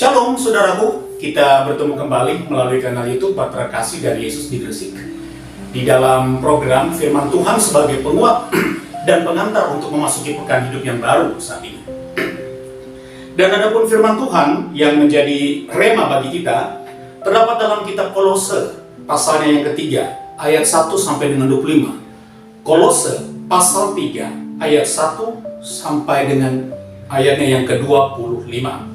Shalom saudaraku, kita bertemu kembali melalui kanal YouTube Patra Kasih dari Yesus di Gresik. Di dalam program Firman Tuhan sebagai penguat dan pengantar untuk memasuki pekan hidup yang baru saat ini. Dan adapun firman Tuhan yang menjadi rema bagi kita terdapat dalam kitab Kolose pasalnya yang ketiga ayat 1 sampai dengan 25. Kolose pasal 3 ayat 1 sampai dengan ayatnya yang ke-25.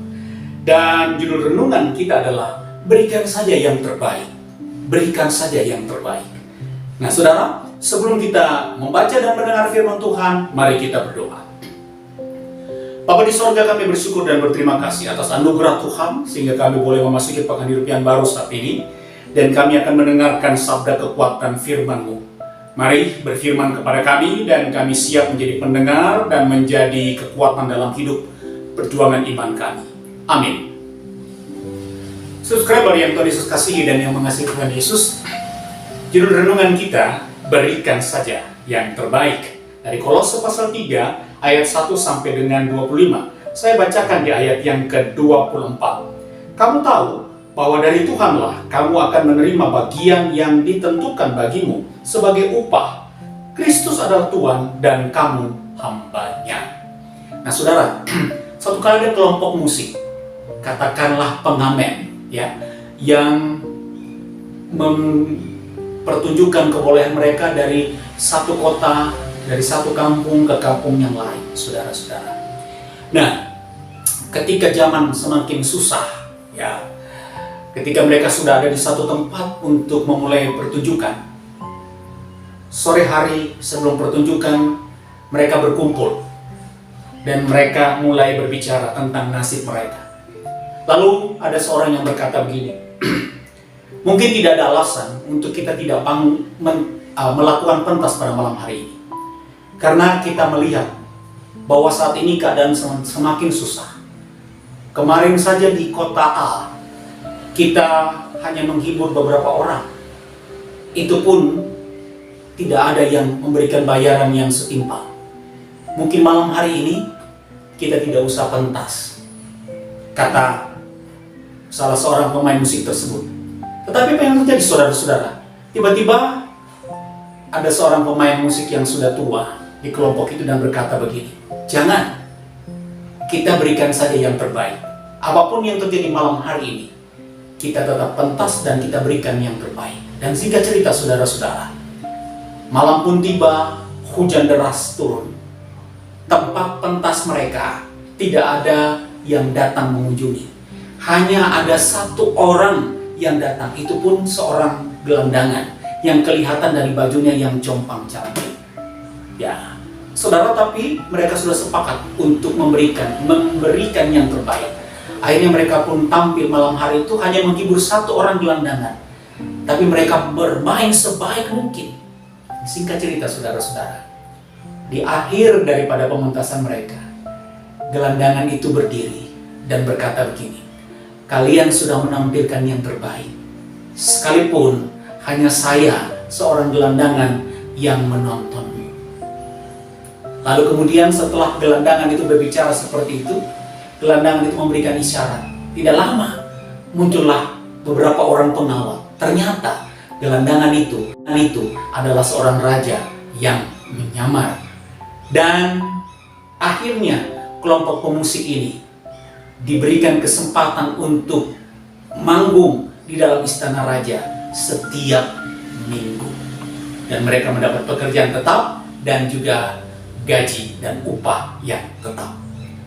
Dan judul renungan kita adalah berikan saja yang terbaik. Berikan saja yang terbaik. Nah saudara, sebelum kita membaca dan mendengar firman Tuhan, mari kita berdoa. Bapa di sorga, kami bersyukur dan berterima kasih atas anugerah Tuhan sehingga kami boleh memasuki pekan hidup yang baru saat ini. Dan kami akan mendengarkan sabda kekuatan firman-Mu. Mari berfirman kepada kami dan kami siap menjadi pendengar dan menjadi kekuatan dalam hidup perjuangan iman kami. Amin. Subscriber yang Tuhan Yesus kasihi dan yang mengasihi Tuhan Yesus, judul renungan kita, berikan saja yang terbaik. Dari Kolose pasal 3 ayat 1 sampai dengan 25. Saya bacakan di ayat yang ke-24. Kamu tahu bahwa dari Tuhanlah kamu akan menerima bagian yang ditentukan bagimu sebagai upah. Kristus adalah Tuhan dan kamu hambanya. Nah saudara, satu kali ada kelompok musik, katakanlah pengamen, ya, yang mempertunjukkan kebolehan mereka dari satu kota, dari satu kampung ke kampung yang lain, saudara-saudara. Nah, ketika zaman semakin susah, ya, ketika mereka sudah ada di satu tempat untuk memulai pertunjukan, sore hari sebelum pertunjukan mereka berkumpul dan mereka mulai berbicara tentang nasib mereka. Lalu ada seorang yang berkata begini, mungkin tidak ada alasan untuk kita tidak melakukan pentas pada malam hari ini. Karena kita melihat bahwa saat ini keadaan semakin susah. Kemarin saja di kota A, kita hanya menghibur beberapa orang. Itu pun tidak ada yang memberikan bayaran yang setimpal. Mungkin malam hari ini kita tidak usah pentas, kata salah seorang pemain musik tersebut. Tetapi apa yang terjadi saudara-saudara? Tiba-tiba ada seorang pemain musik yang sudah tua di kelompok itu dan berkata begini, jangan, kita berikan saja yang terbaik. Apapun yang terjadi malam hari ini, kita tetap pentas dan kita berikan yang terbaik. Dan singkat cerita saudara-saudara, malam pun tiba, hujan deras turun. Tempat pentas mereka tidak ada yang datang mengunjungi. Hanya ada satu orang yang datang, itu pun seorang gelandangan yang kelihatan dari bajunya yang compang-camping. Ya, saudara, tapi mereka sudah sepakat untuk memberikan yang terbaik. Akhirnya mereka pun tampil malam hari itu hanya menghibur satu orang gelandangan. Tapi mereka bermain sebaik mungkin. Singkat cerita saudara-saudara, di akhir daripada pementasan mereka, gelandangan itu berdiri dan berkata begini, kalian sudah menampilkan yang terbaik. Sekalipun hanya saya, seorang gelandangan, yang menontonmu. Lalu kemudian setelah gelandangan itu berbicara seperti itu, gelandangan itu memberikan isyarat. Tidak lama, muncullah beberapa orang pengawal. Ternyata gelandangan itu adalah seorang raja yang menyamar. Dan akhirnya kelompok pemusik ini diberikan kesempatan untuk manggung di dalam istana raja setiap minggu. Dan mereka mendapat pekerjaan tetap dan juga gaji dan upah yang tetap.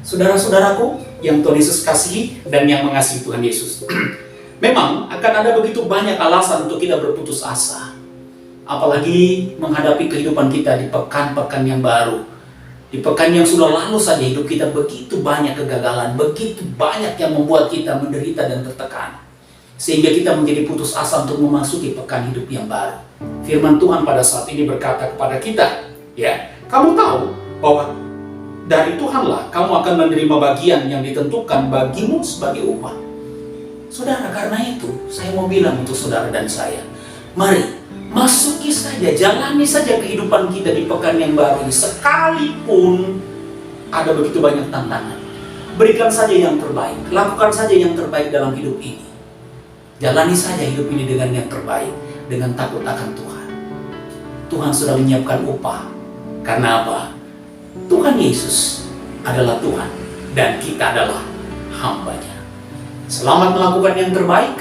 Saudara-saudaraku yang Tuhan Yesus kasihi dan yang mengasihi Tuhan Yesus, memang akan ada begitu banyak alasan untuk kita berputus asa. Apalagi menghadapi kehidupan kita di pekan-pekan yang baru. Di pekan yang sudah lalu saja hidup kita begitu banyak kegagalan, begitu banyak yang membuat kita menderita dan tertekan. Sehingga kita menjadi putus asa untuk memasuki pekan hidup yang baru. Firman Tuhan pada saat ini berkata kepada kita, ya, kamu tahu bahwa dari Tuhanlah kamu akan menerima bagian yang ditentukan bagimu sebagai upah. Saudara, karena itu saya mau bilang untuk saudara dan saya, mari masuki saja, jalani saja kehidupan kita di pekan yang baru ini. Sekalipun ada begitu banyak tantangan, berikan saja yang terbaik, lakukan saja yang terbaik dalam hidup ini. Jalani saja hidup ini dengan yang terbaik, dengan takut akan Tuhan. Tuhan sudah menyiapkan upah. Karena apa? Tuhan Yesus adalah Tuhan dan kita adalah hamba-Nya. Selamat melakukan yang terbaik.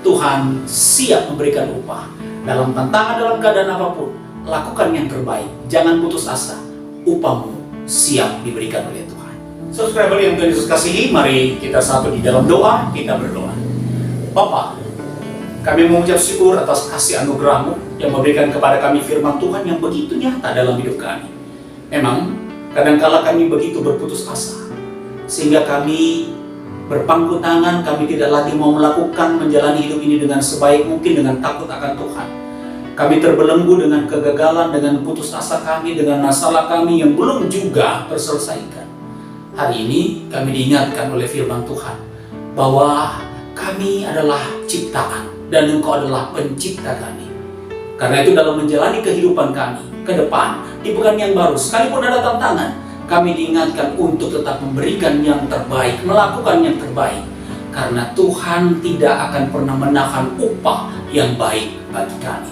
Tuhan siap memberikan upah. Dalam tantangan, dalam keadaan apapun, lakukan yang terbaik. Jangan putus asa. Upahmu siap diberikan oleh Tuhan. Subscriber yang Tuhan Yesus kasihi, mari kita satu di dalam doa, kita berdoa. Bapa, kami mengucap syukur atas kasih anugerah-Mu yang memberikan kepada kami firman Tuhan yang begitu nyata dalam hidup kami. Memang, kadangkala kami begitu berputus asa, sehingga kami berpangku tangan, kami tidak lagi mau melakukan menjalani hidup ini dengan sebaik mungkin, dengan takut akan Tuhan. Kami terbelenggu dengan kegagalan, dengan putus asa kami, dengan masalah kami yang belum juga terselesaikan. Hari ini kami diingatkan oleh firman Tuhan bahwa kami adalah ciptaan dan Engkau adalah pencipta kami. Karena itu dalam menjalani kehidupan kami ke depan, di pekan yang baru, sekalipun ada tantangan, kami diingatkan untuk tetap memberikan yang terbaik, melakukan yang terbaik. Karena Tuhan tidak akan pernah menahan upah yang baik bagi kami.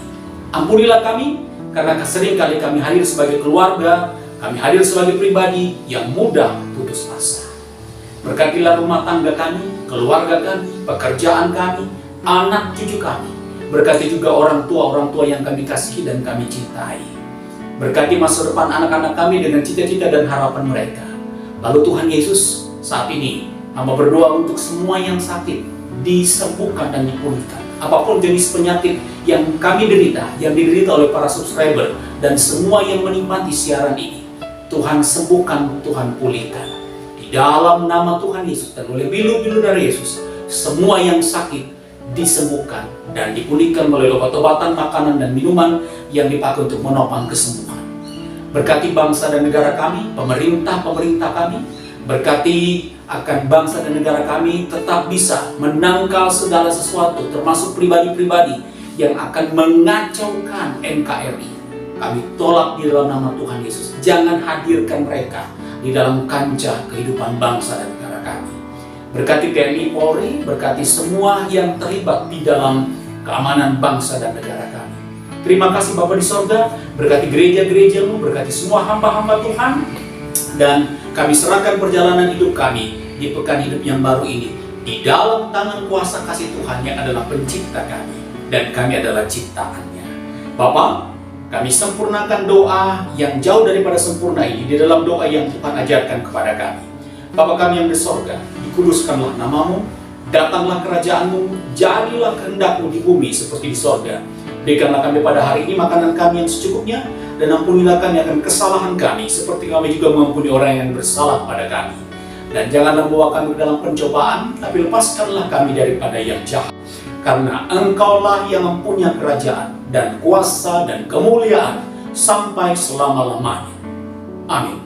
Ampunilah kami, karena seringkali kami hadir sebagai keluarga, kami hadir sebagai pribadi yang mudah putus asa. Berkatilah rumah tangga kami, keluarga kami, pekerjaan kami, anak cucu kami. Berkati juga orang tua yang kami kasihi dan kami cintai. Berkati masa depan anak-anak kami dengan cita-cita dan harapan mereka. Lalu Tuhan Yesus, saat ini hamba berdoa untuk semua yang sakit disembuhkan dan dipulihkan. Apapun jenis penyakit yang kami derita, yang diderita oleh para subscriber dan semua yang menikmati siaran ini, Tuhan sembuhkan, Tuhan pulihkan. Di dalam nama Tuhan Yesus dan oleh bilu-bilu dari Yesus, semua yang sakit disembuhkan dan dipulihkan melalui obat-obatan, makanan dan minuman yang dipakai untuk menopang kesembuhan. Berkati bangsa dan negara kami, pemerintah kami, berkati akan bangsa dan negara kami tetap bisa menangkal segala sesuatu, termasuk pribadi-pribadi yang akan mengacaukan NKRI. Kami tolak di dalam nama Tuhan Yesus. Jangan hadirkan mereka di dalam kancah kehidupan bangsa dan negara kami. Berkati TNI Polri, berkati semua yang terlibat di dalam keamanan bangsa dan negara kami. Terima kasih Bapa di sorga, berkati gereja-gereja-Mu, berkati semua hamba-hamba Tuhan, dan kami serahkan perjalanan hidup kami di pekan hidup yang baru ini di dalam tangan kuasa kasih Tuhan yang adalah pencipta kami, dan kami adalah ciptaannya. Bapa, kami sempurnakan doa yang jauh daripada sempurna ini di dalam doa yang Tuhan ajarkan kepada kami. Bapa kami yang di sorga, dikuduskanlah nama-Mu, datanglah kerajaan-Mu, jadilah kehendak-Mu di bumi seperti di sorga. Berikanlah kami pada hari ini makanan kami yang secukupnya, dan ampunilah kami akan kesalahan kami, seperti kami juga mengampuni orang yang bersalah pada kami. Dan janganlah membawa kami ke dalam pencobaan, tapi lepaskanlah kami daripada yang jahat. Karena Engkaulah yang mempunyai kerajaan, dan kuasa, dan kemuliaan, sampai selama-lamanya. Amin.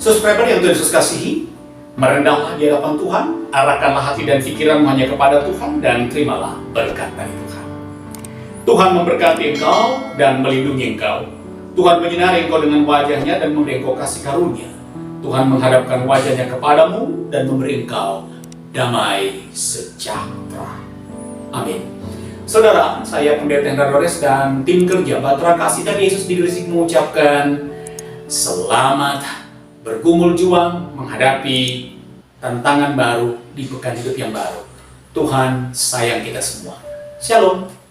Subscriber yang Tuhan Yesus kasihi, merendahlah di hadapan Tuhan, arahkanlah hati dan pikiranmu hanya kepada Tuhan, dan terimalah berkat dari Tuhan. Tuhan memberkati engkau dan melindungi engkau. Tuhan menyinari engkau dengan wajah-Nya dan memberi engkau kasih karunia. Tuhan menghadapkan wajah-Nya kepadamu dan memberi engkau damai sejahtera. Amin. Saudara, saya Pendeta Hendra Dores dan tim kerja Batra Kasih dan Yesus di Gresik mengucapkan selamat bergumul juang menghadapi tantangan baru di pekan hidup yang baru. Tuhan sayang kita semua. Shalom.